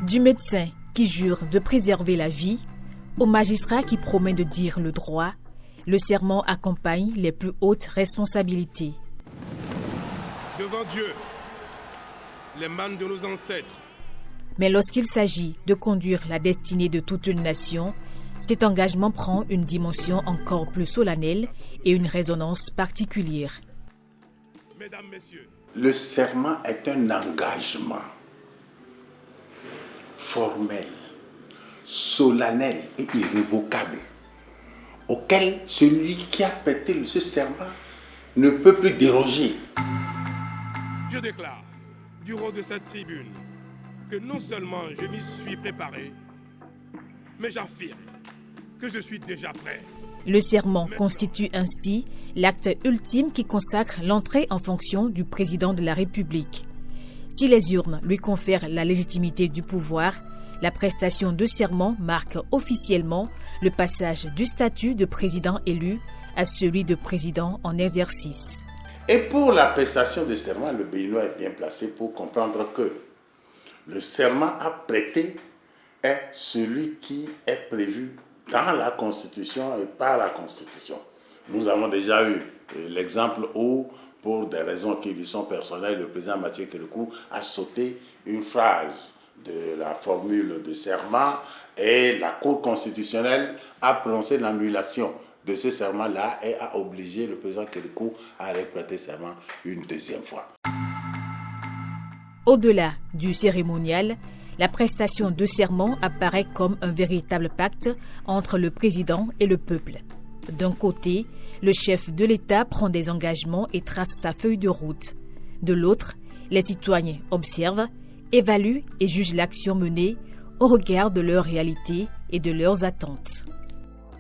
Du médecin qui jure de préserver la vie, au magistrat qui promet de dire le droit, le serment accompagne les plus hautes responsabilités. Devant Dieu, les mânes de nos ancêtres. Mais lorsqu'il s'agit de conduire la destinée de toute une nation, cet engagement prend une dimension encore plus solennelle et une résonance particulière. Mesdames, Messieurs, le serment est un engagement formel, solennel et irrévocable auquel celui qui a prêté ce serment ne peut plus déroger. Je déclare du haut de cette tribune que non seulement je m'y suis préparé, mais j'affirme que je suis déjà prêt. Le serment constitue ainsi l'acte ultime qui consacre l'entrée en fonction du président de la République. Si les urnes lui confèrent la légitimité du pouvoir, la prestation de serment marque officiellement le passage du statut de président élu à celui de président en exercice. Et pour la prestation de serment, le Béninois est bien placé pour comprendre que le serment à prêter est celui qui est prévu dans la Constitution et par la Constitution. Nous avons déjà eu l'exemple où, pour des raisons qui lui sont personnelles, le président Mathieu Kérékou a sauté une phrase de la formule de serment et la Cour constitutionnelle a prononcé l'annulation de ce serment-là et a obligé le président Kérékou à prêter serment une deuxième fois. Au-delà du cérémonial, la prestation de serment apparaît comme un véritable pacte entre le président et le peuple. D'un côté, le chef de l'État prend des engagements et trace sa feuille de route. De l'autre, les citoyens observent, évaluent et jugent l'action menée au regard de leur réalité et de leurs attentes.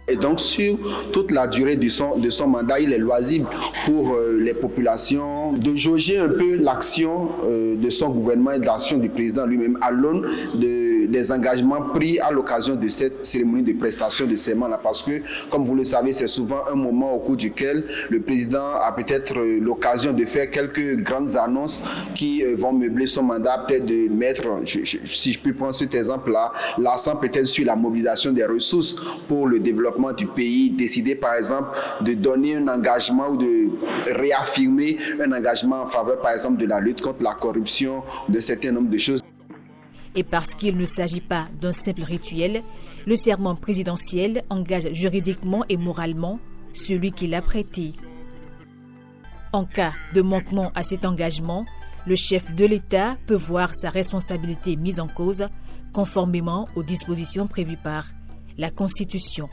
Et donc sur toute la durée de son mandat, il est loisible pour les populations de jauger un peu l'action de son gouvernement et de l'action du président lui-même à l'aune des engagements pris à l'occasion de cette cérémonie de prestation de serment-là. Parce que, comme vous le savez, c'est souvent un moment au cours duquel le président a peut-être l'occasion de faire quelques grandes annonces qui vont meubler son mandat, peut-être de mettre, si je peux prendre cet exemple-là, l'accent peut-être sur la mobilisation des ressources pour le développement du pays, décider par exemple de donner un engagement ou de réaffirmer un engagement en faveur par exemple de la lutte contre la corruption, d'un certain nombre de choses. Et parce qu'il ne s'agit pas d'un simple rituel, le serment présidentiel engage juridiquement et moralement celui qui l'a prêté. En cas de manquement à cet engagement, le chef de l'État peut voir sa responsabilité mise en cause conformément aux dispositions prévues par la Constitution.